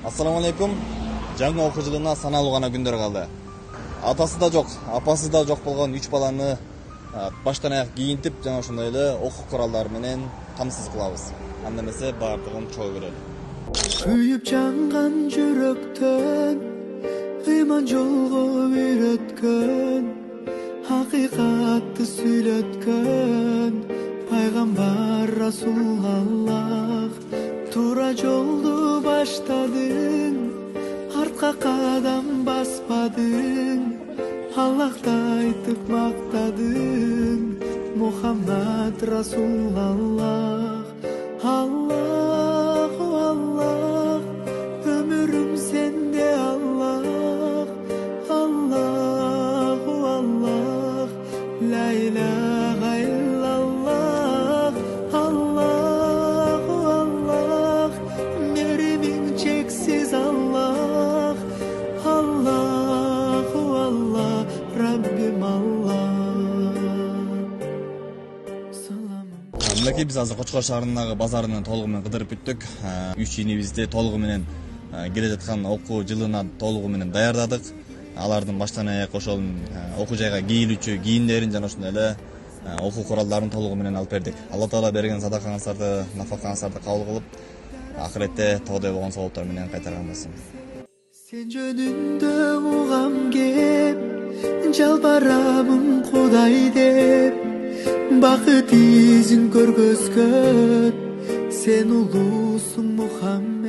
Assalamu алейкум. Жаңы окуу жылына саналуу гана күндөр калды. Атасы да жок, апасы да жок болгон 3 баланы баштан аяк кийинтип, жана ошондой эле окуу куралдары менен камсыз кылабыз. Анда эмесе бардыгын чоо көрөлү. Күйүп жанган жүрөктөн ыйман жолго үйрөткөн, акыйкатты сүйлөткөн пайгамбар Расулаллах. Тура жолду баштадың, артка кадам баспадың, Аллахты айтып мактадың, Мухаммад Расулаллах. Аллаху Аллах, өмүрүм сенде Аллах. Аллаху Аллах, ла илаха иллаллах. Аллаху Аллах, меримиң чексиз Аллах. Аллаху Аллах, Раббим Аллах. Мынакей биз азыр Кочкор шаарындагы базарынын толугу менен кыдырып бүттүк. 3 инибизди толугу менен келе жаткан окуу жылына толугу менен даярдадык. Алардын баштан аяк ошол окуу жайга кийилүүчү кийимдерин жана ошондой эле окуу куралдарын толугу менен алып бердик. Алла Таала берген садакаңыздарды, нафакаңыздарды кабыл кылып, акыретте тоодой болгон сооптор менен кайтарган болсун. Сен жөнүндө угам кеп, жалбарабын Кудай деп, бакыт изин көргөзгөн, сен улуусуң Мухаммед.